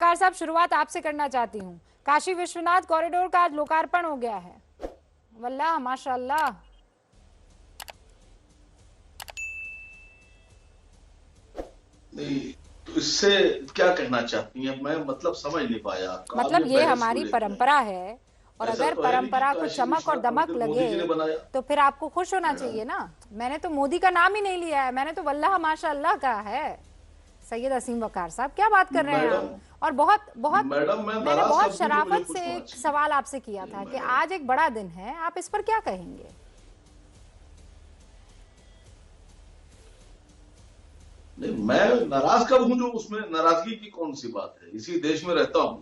वकार साहब, शुरुआत आपसे करना चाहती हूँ। काशी विश्वनाथ कॉरिडोर का आज लोकार्पण हो गया है। वल्लाह माशाअल्लाह। नहीं, तो इससे क्या कहना चाहती हैं? मैं मतलब समझ नहीं पाया आपका। मतलब आप ये बहस क्यों हमारी ले रही हैं? परंपरा है, और ऐसा अगर तो है नहीं कि परंपरा को काशी चमक और विश्वनाथ दमक मंदिर मोदी लगे जी ने बनाया। तो फिर आपको खुश होना मैडम, चाहिए ना। मैंने तो मोदी का नाम ही नहीं लिया है, मैंने तो वल्लाह माशाअल्लाह कहा है। सैयद असीम वकार साहब, क्या बात कर रहे हैं आप? मैडम, और बहुत बहुत मैडम, मैं मैंने नाराज बहुत कब हूं जो मुझे शराफत खुश से होना एक चाहिए? सवाल आपसे किया नहीं था कि मैडम, आज एक बड़ा दिन है, आप इस पर क्या कहेंगे? नहीं, मैं नाराज कब हूं जो उसमें नाराजगी की कौन सी बात है? इसी देश में रहता हूं,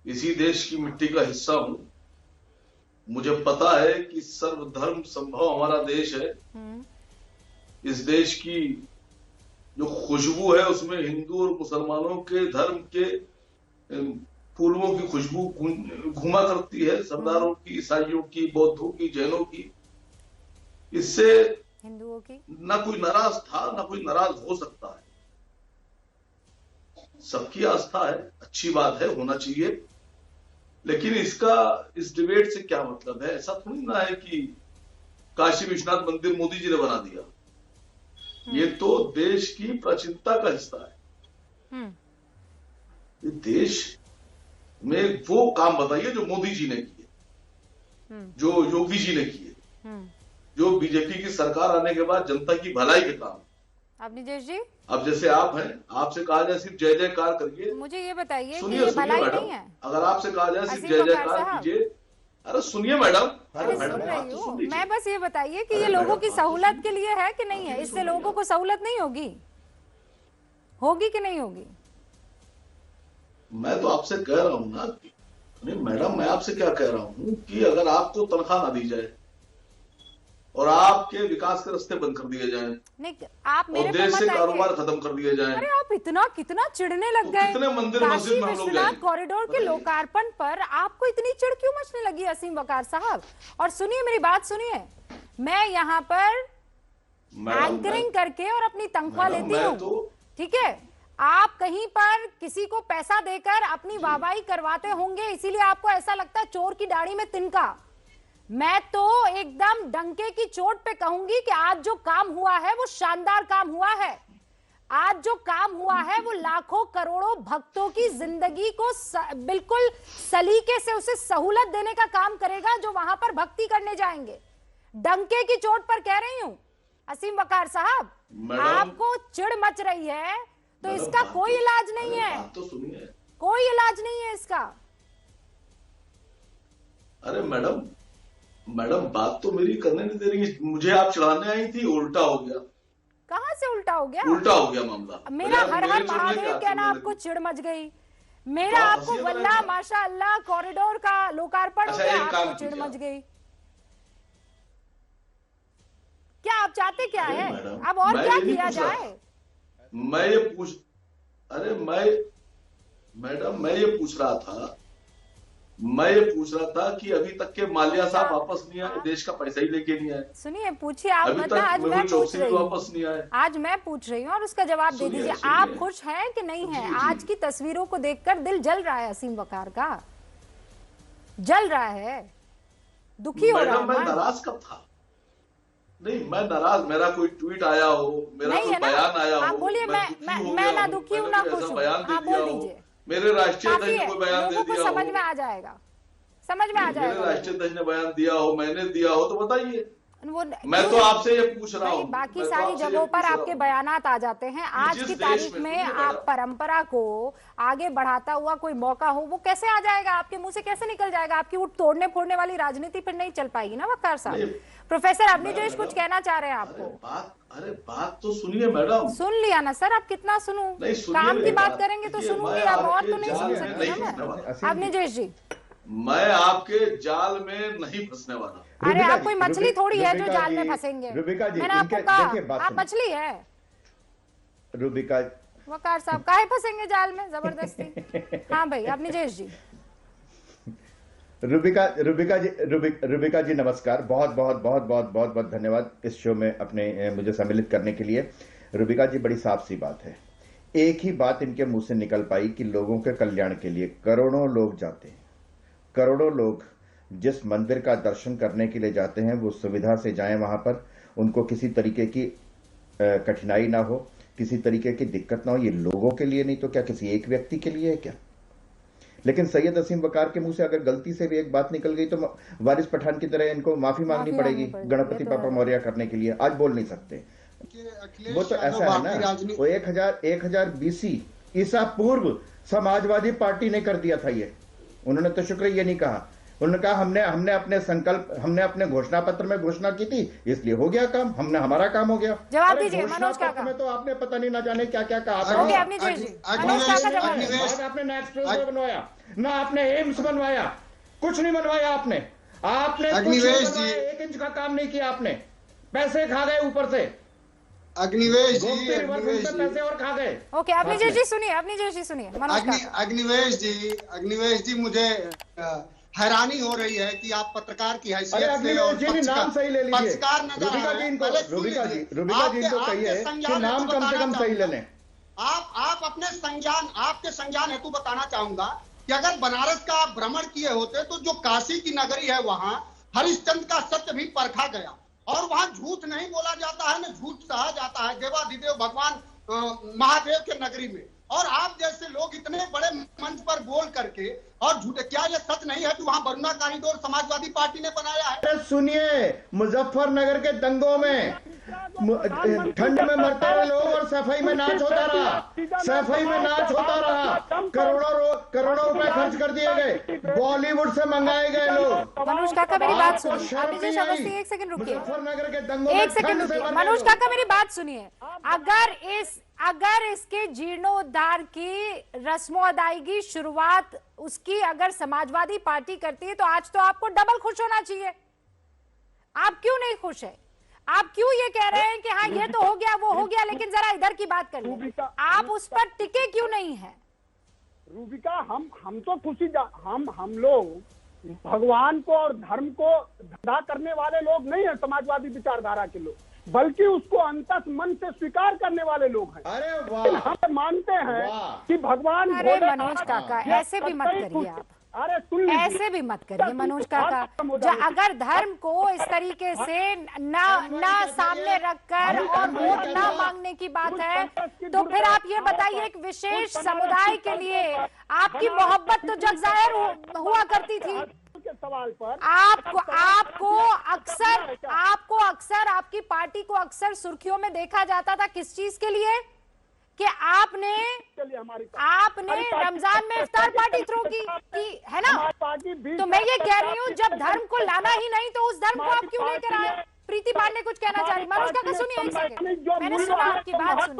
इसी देश की मिट्टी का हिस्सा हूं। मुझे पता है कि सर्वधर्म संभव हमारा देश है। इस देश की जो खुशबू है उसमें हिंदू और मुसलमानों के धर्म के फूलों की खुशबू घूमा करती है, सरदारों की, ईसाइयों की, बौद्धों की, जैनों की। इससे हिंदुओं की ना कोई नाराज था, ना कोई नाराज हो सकता है। सबकी आस्था है, अच्छी बात है, होना चाहिए। लेकिन इस डिबेट से क्या मतलब है? ऐसा थोड़ी ना है कि काशी विश्वनाथ मंदिर मोदी जी ने बना दिया। ये तो देश की प्राचीनता का हिस्सा है। ये देश में वो काम बताइए जो मोदी जी ने किए, जो योगी जी ने किए, जो बीजेपी की सरकार आने के बाद जनता की भलाई के काम। अवनीश जी, अब जैसे आप हैं, आपसे कहा जाए सिर्फ जय जयकार करिए। मुझे ये बताइए कि सुनिए ये सुनिए भलाई मैडम, नहीं है? अगर आपसे कहा जाए सिर्फ असीम जय वकार जयकार साहब, कीजिए। अरे सुनिए मैडम, अरे अरे सुन मैडम बात रही तो हूँ सुन लीजिए। मैं, बस ये बताइए कि ये अरे लोगों मैडम की बात तो सहूलत के सुनिए, लिए है कि नहीं बात है? ही इससे सुन रही लोगों आप। को सहूलत नहीं होगी? होगी कि नहीं होगी? मैं तो आपसे कह रहा हूं ना नहीं मैडम, मैं आपसे क्या कह रहा हूं कि अगर आपको तनख्वाह ना दी जाए और आपके विकास के रास्ते बंद कर दिए जाएं नहीं, आप और मेरे पे देश से मत आइए। कारोबार खत्म कर दिए जाएं, अरे आप इतना कितना चिढ़ने लग तो गए। कितने मंदिर मस्जिद काशी में हम लोग विश्वनाथ जाएंगे? कॉरिडोर के बताइए। लोकार्पण पर आपको इतनी चिढ़ क्यों मचने लगी असीम वकार साहब? और सुनिए मेरी बात सुनिए, मैं यहाँ पर मैडम एंकरिंग करके और अपनी तनख्वाह मैडम लेती मैं हूँ, तो ठीक है? आप कहीं पर किसी को पैसा देकर अपनी वाहवाही करवाते होंगे, इसीलिए आपको ऐसा लगता है चोर की दाढ़ी में तिनका। मैं तो एकदम डंके की चोट पे कहूंगी कि आज जो काम हुआ है वो शानदार काम हुआ है। आज जो काम हुआ है वो लाखों करोड़ों भक्तों की जिंदगी को बिल्कुल सलीके से उसे सहूलत देने का काम करेगा जो वहां पर भक्ति करने जाएंगे। डंके की चोट पर कह रही हूं असीम वकार साहब, आपको चिढ़ मच रही है तो इसका कोई इलाज नहीं है। बात तो सुनिए। कोई इलाज नहीं है इसका। अरे मैडम, मैडम बात तो मेरी करने नहीं दे रही। मुझे आप चढ़ाने आई थी, उल्टा हो गया। कहां से उल्टा हो गया? उल्टा हो गया मामला। मेरा हर हर महादेव कहना आपको चिढ़ मच गई, मेरा आपको वल्लाह माशाअल्लाह कॉरिडोर का लोकार्पण हो गया, आपको चिढ़ मच गई। क्या आप चाहते क्या है? अब और क्या किया जाए? मैं ये पूछ अरे मैडम मैं ये पूछ रहा था कि अभी तक के माल्या साहब वापस नहीं आए, देश का पैसा ही लेके नहीं आए। सुनिए, पूछिए आप, अभी मतलब तक आज मैं पूछ रही वापस नहीं आए। आज मैं पूछ रही हूँ और उसका जवाब दे दीजिए। आप खुश हैं कि नहीं हैं? आज की तस्वीरों को देखकर दिल जल रहा है असीम वकार का, जल रहा है, दुखी हो रहा है। मैं नाराज कब था? नहीं मैं नाराज, मेरा कोई ट्वीट आया हो, मेरा कोई बयान आया हो, बोलिए। मैं ना दुखी हूँ ना खुश हूँ, आप बोल दीजिए। मेरे राष्ट्रीय अध्यक्ष ने कोई बयान दे दिया हो, समझ में आ जाएगा, समझ में आ जाएगा। मेरे राष्ट्रीय अध्यक्ष ने बयान दिया हो, मैंने दिया हो, तो बताइए। मैं तो आपसे ये पूछ रहा हूँ। बाकी सारी जगहों पर आपके बयानात आ जाते हैं, आज की तारीख में आप परंपरा को आगे बढ़ाता हुआ कोई मौका हो वो कैसे आ जाएगा? आपके मुंह से कैसे निकल जाएगा? आपकी उठ तोड़ने फोड़ने वाली राजनीति फिर नहीं चल पाएगी ना वकार साहब। प्रोफेसर अवनीश कुछ कहना चाह रहे हैं आपको? बात तो सुनिए मैडम। सुन लिया ना सर, आप कितना सुनूं? काम की बात करेंगे तो सुनूंगी, अब और तो नहीं सुन सकती ना मैं। अवनीश जी, मैं आपके जाल में नहीं फंसने वाला। अरे आप कोई मछली थोड़ी है जो जाल में फंसेंगे। रुबिका जी, मैंने आपको कहा आप मछली है। रुबिका वकार साहब काहे फंसेंगे जाल में जबरदस्ती? हाँ भाई अवनीश जी। रुबिका जी नमस्कार, बहुत बहुत बहुत बहुत बहुत बहुत धन्यवाद इस शो में अपने मुझे सम्मिलित करने के लिए। रुबिका जी, बड़ी साफ सी बात है एक ही बात इनके मुंह से निकल पाई कि लोगों के कल्याण के लिए करोड़ों लोग जाते हैं, करोड़ों लोग जिस मंदिर का दर्शन करने के लिए जाते हैं वो सुविधा से जाएं, वहां पर उनको किसी तरीके की कठिनाई ना हो, किसी तरीके की दिक्कत ना हो। ये लोगों के लिए नहीं तो क्या किसी एक व्यक्ति के लिए है क्या? लेकिन सैयद असीम वकार के मुंह से अगर गलती से भी एक बात निकल गई तो वारिस पठान की तरह इनको माफी मांगनी पड़ेगी गणपति पापा मौर्य करने के लिए। आज बोल नहीं सकते। वो तो ऐसा है ना, वो 1000 BC ईसा पूर्व समाजवादी पार्टी ने कर दिया था ये। उन्होंने तो शुक्र ये नहीं कहा, उन्होंने कहा हमने अपने संकल्प, हमने अपने घोषणा पत्र में घोषणा की थी, इसलिए हो गया काम, हमारा काम हो गया। जवाब दीजिए मनोज काका। में तो आपने पता नहीं ना जाने क्या क्या कहा था। आपने ना एक्सप्रेस बनवाया, ना आपने एम्स बनवाया, कुछ नहीं बनवाया आपने। एक इंच का काम नहीं किया आपने। पैसे खा गए ऊपर से अग्निवेश जी, पैसे और खा गए। ओके, अग्निवेश जी सुनिए। अग्निवेश जी, मुझे हैरानी हो रही है कि आप पत्रकार की हैसियत से और नाम सही ले लीजिए। पत्रकार नजर आ रहे हैं। रुबिका जी इनको कहिए कि नाम कम से कम सही ले लें। आप अपने संज्ञान, आपके संज्ञान हेतु बताना चाहूंगा कि अगर बनारस का आप भ्रमण किए होते तो जो काशी की नगरी है वहां हरिश्चंद्र का सत्य भी परखा गया और वहां झूठ नहीं बोला जाता है, न झूठ सहा जाता है देवाधिदेव भगवान महादेव के नगरी में। और आप जैसे लोग इतने बड़े मंच पर बोल करके और झूठे, क्या ये सच नहीं है कि वहां बरुणा कॉरिडोर समाजवादी पार्टी ने बनाया है? सुनिए, मुजफ्फरनगर के दंगों में ठंड में मरते हुए लोग और सफाई में नाच होता रहा, करोड़ों रुपए खर्च कर दिए गए, बॉलीवुड से मंगाए गए लोग। मनोज काका मेरी बात सुनिए, एक सेकंड रुकिए, मुजफ्फरनगर के दंगों में मनोज काका मेरी बात सुनिए। अगर इसके जीर्णोद्धार की रस्मों अदायगी शुरुआत उसकी अगर समाजवादी पार्टी करती है तो आज तो आपको डबल खुश होना चाहिए। आप क्यों नहीं खुश है? आप क्यों ये कह रहे हैं कि हाँ ये तो हो गया वो हो गया, लेकिन जरा इधर की बात कर लीजिए, आप उस पर टिके क्यों नहीं है? रूबिका, हम तो खुशी, हम लोग भगवान को और धर्म को धंधा करने वाले लोग नहीं है, समाजवादी विचारधारा के लोग, बल्कि उसको अंतस मन से स्वीकार करने वाले लोग हैं। अरे वाह, हम मानते हैं कि भगवान। अरे मनोज काका ऐसे भी मत करिए आप, अरे सुन लीजिए, ऐसे भी मत करिए मनोज काका। अगर धर्म को इस तरीके से ना सामने रखकर और वोट ना मांगने की बात है तो फिर आप ये बताइए एक विशेष समुदाय के लिए आपकी मोहब्बत तो जग जाहिर हुआ करती थी। सवाल पर आपको अक्सर आपकी पार्टी को अक्सर सुर्खियों में देखा जाता था किस चीज के लिए कि आपने रमजान में इफ्तार पार्टी थ्रो की है ना? तो मैं ये कह रही हूँ जब धर्म को लाना ही नहीं तो उस धर्म को आप क्यों लेकर आए? प्रीति पांडे कुछ कहना चाह रही। मनोज काका सुनिए एक सेकंड, मैंने सुना आपकी बात सुनी।